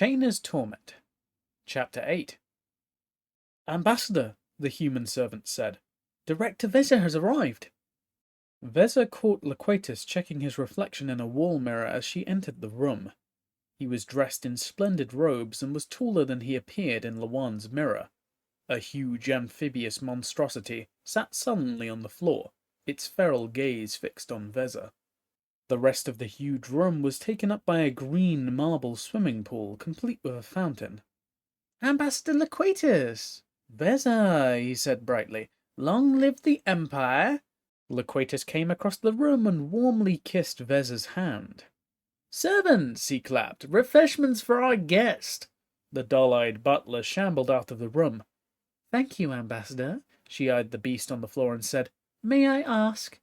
Chainer's Torment. Chapter 8. Ambassador, the human servant said, Director Veza has arrived. Veza caught Loquatus checking his reflection in a wall mirror as she entered the room. He was dressed in splendid robes and was taller than he appeared in Lawan's mirror. A huge amphibious monstrosity sat sullenly on the floor, its feral gaze fixed on Veza. The rest of the huge room was taken up by a green marble swimming pool, complete with a fountain. Ambassador Loquatus! Veza, he said brightly, long live the Empire! Loquatus came across the room and warmly kissed Veza's hand. Servants, he clapped, refreshments for our guest! The dull-eyed butler shambled out of the room. Thank you, Ambassador, she eyed the beast on the floor and said, May I ask?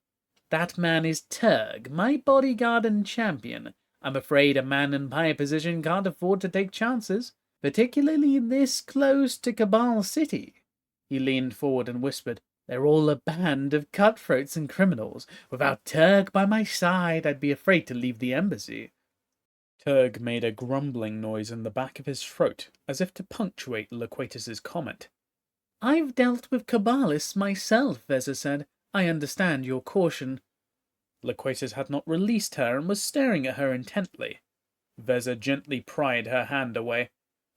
That man is Turg, my bodyguard and champion. I'm afraid a man in my position can't afford to take chances, particularly this close to Cabal City. He leaned forward and whispered, They're all a band of cutthroats and criminals. Without Turg by my side, I'd be afraid to leave the embassy. Turg made a grumbling noise in the back of his throat, as if to punctuate Loquatus's comment. I've dealt with Cabalists myself, Veza said. I understand your caution. Loquatus had not released her and was staring at her intently. Veza gently pried her hand away.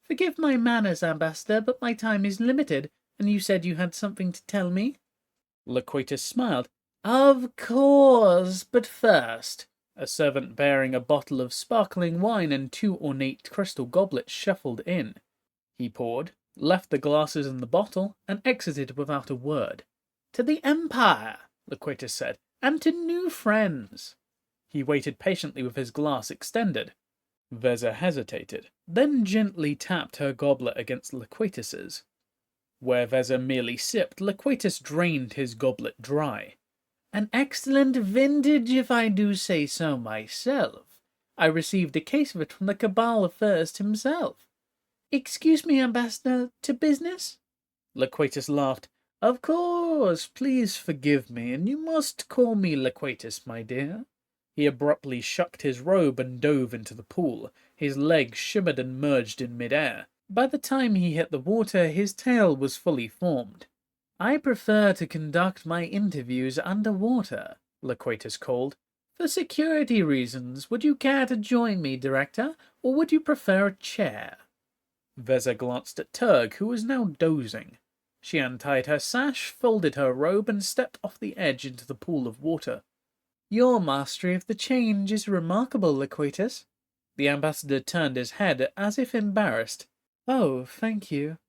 Forgive my manners, Ambassador, but my time is limited, and you said you had something to tell me. Loquatus smiled. Of course, but first. A servant bearing a bottle of sparkling wine and 2 ornate crystal goblets shuffled in. He poured, left the glasses in the bottle, and exited without a word. To the Empire, Loquatus said, and to new friends. He waited patiently with his glass extended. Veza hesitated, then gently tapped her goblet against Loquatus's. Where Veza merely sipped, Loquatus drained his goblet dry. An excellent vintage, if I do say so myself. I received a case of it from the Cabal first himself. Excuse me, Ambassador, to business? Loquatus laughed. Of course, please forgive me, and you must call me Loquatus, my dear. He abruptly shucked his robe and dove into the pool. His legs shimmered and merged in mid-air. By the time he hit the water, his tail was fully formed. I prefer to conduct my interviews underwater, Loquatus called. For security reasons, would you care to join me, Director, or would you prefer a chair? Veza glanced at Turg, who was now dozing. She untied her sash, folded her robe, and stepped off the edge into the pool of water. Your mastery of the change is remarkable, Loquatus. The ambassador turned his head, as if embarrassed. Oh, thank you.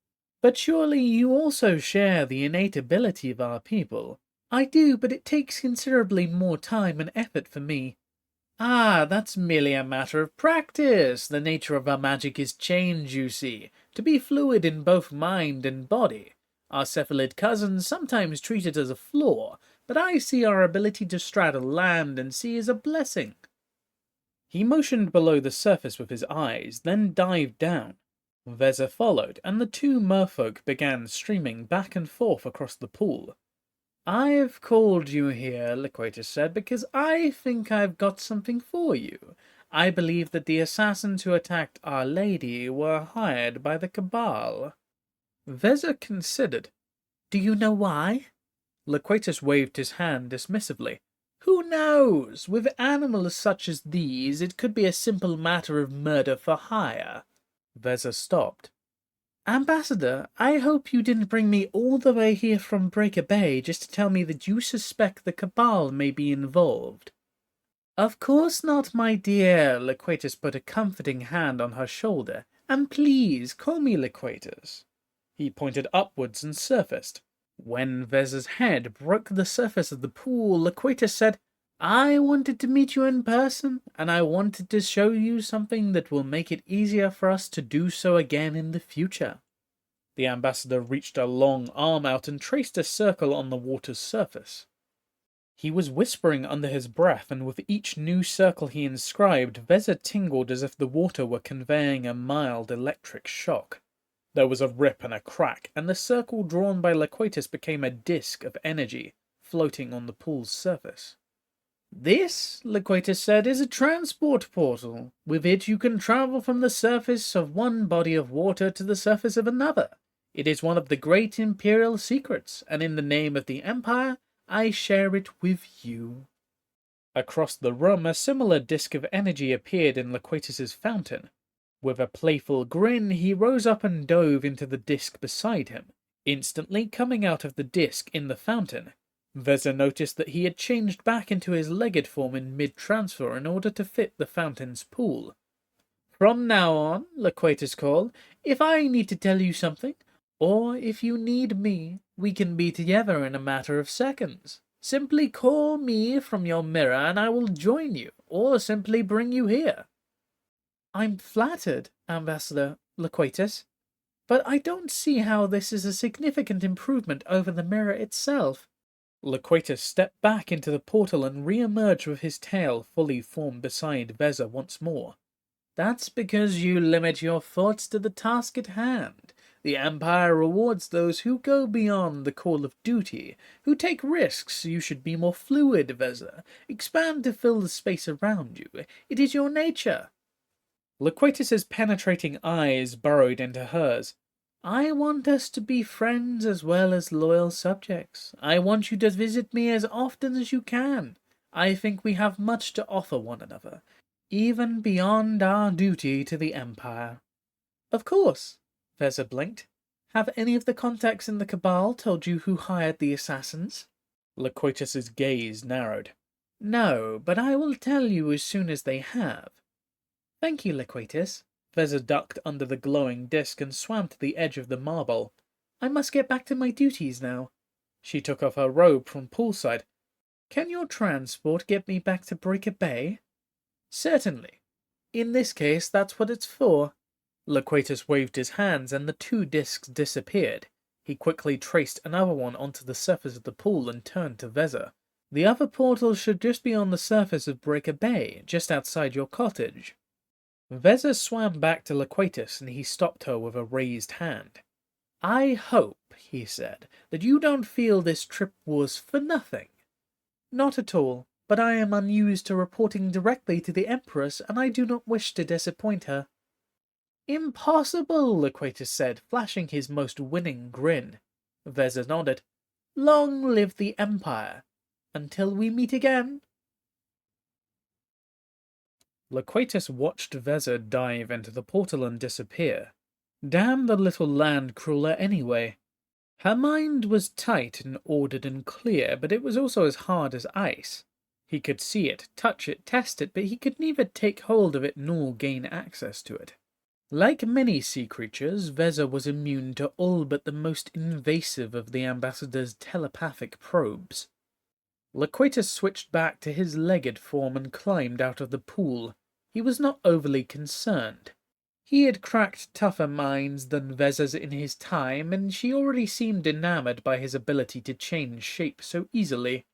But surely you also share the innate ability of our people. I do, but it takes considerably more time and effort for me. Ah, that's merely a matter of practice. The nature of our magic is change, you see, to be fluid in both mind and body. Our cephalid cousins sometimes treat it as a flaw, but I see our ability to straddle land and sea as a blessing. He motioned below the surface with his eyes, then dived down. Veza followed, and the 2 merfolk began streaming back and forth across the pool. I've called you here, Loquatus said, because I think I've got something for you. I believe that the assassins who attacked Our Lady were hired by the Cabal. Veza considered. Do you know why? Loquatus waved his hand dismissively. Who knows? With animals such as these, it could be a simple matter of murder for hire. Veza stopped. Ambassador, I hope you didn't bring me all the way here from Breaker Bay just to tell me that you suspect the Cabal may be involved. Of course not, my dear. Loquatus put a comforting hand on her shoulder. And please, call me Loquatus. He pointed upwards and surfaced. When Veza's head broke the surface of the pool, Loquatus said, I wanted to meet you in person, and I wanted to show you something that will make it easier for us to do so again in the future. The ambassador reached a long arm out and traced a circle on the water's surface. He was whispering under his breath, and with each new circle he inscribed, Veza tingled as if the water were conveying a mild electric shock. There was a rip and a crack, and the circle drawn by Loquatus became a disk of energy, floating on the pool's surface. This, Loquatus said, is a transport portal. With it you can travel from the surface of one body of water to the surface of another. It is one of the great imperial secrets, and in the name of the Empire, I share it with you. Across the room, a similar disk of energy appeared in Loquatus's fountain. With a playful grin, he rose up and dove into the disk beside him, instantly coming out of the disk in the fountain. Veza noticed that he had changed back into his legged form in mid-transfer in order to fit the fountain's pool. From now on, Loquatus called, if I need to tell you something, or if you need me, we can be together in a matter of seconds. Simply call me from your mirror and I will join you, or simply bring you here. I'm flattered, Ambassador Loquatus, but I don't see how this is a significant improvement over the mirror itself. Loquatus stepped back into the portal and re-emerged with his tail fully formed beside Veza once more. That's because you limit your thoughts to the task at hand. The Empire rewards those who go beyond the call of duty, who take risks. You should be more fluid, Veza. Expand to fill the space around you. It is your nature. Loquatus's penetrating eyes burrowed into hers. I want us to be friends as well as loyal subjects. I want you to visit me as often as you can. I think we have much to offer one another, even beyond our duty to the Empire. Of course, Veza blinked. Have any of the contacts in the Cabal told you who hired the assassins? Loquatus's gaze narrowed. No, but I will tell you as soon as they have. Thank you, Loquatus. Veza ducked under the glowing disk and swam to the edge of the marble. I must get back to my duties now. She took off her robe from poolside. Can your transport get me back to Breaker Bay? Certainly. In this case, that's what it's for. Loquatus waved his hands and the two discs disappeared. He quickly traced another one onto the surface of the pool and turned to Veza. The other portal should just be on the surface of Breaker Bay, just outside your cottage. Veza swam back to Loquatus and he stopped her with a raised hand. I hope, he said, that you don't feel this trip was for nothing. Not at all, but I am unused to reporting directly to the Empress and I do not wish to disappoint her. Impossible, Loquatus said, flashing his most winning grin. Veza nodded. Long live the Empire. Until we meet again. Loquatus watched Veza dive into the portal and disappear. Damn the little land crawler anyway. Her mind was tight and ordered and clear, but it was also as hard as ice. He could see it, touch it, test it, but he could neither take hold of it nor gain access to it. Like many sea creatures, Veza was immune to all but the most invasive of the ambassador's telepathic probes. Loquatus switched back to his legged form and climbed out of the pool. He was not overly concerned. He had cracked tougher minds than Veza's in his time, and she already seemed enamored by his ability to change shape so easily.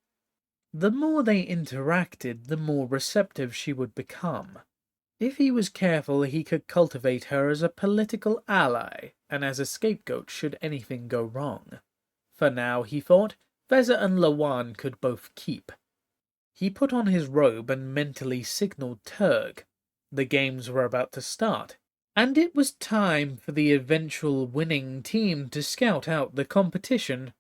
The more they interacted, the more receptive she would become. If he was careful, he could cultivate her as a political ally, and as a scapegoat should anything go wrong. For now, he thought, Veza and Lawan could both keep. He put on his robe and mentally signaled Turg. The games were about to start, and it was time for the eventual winning team to scout out the competition.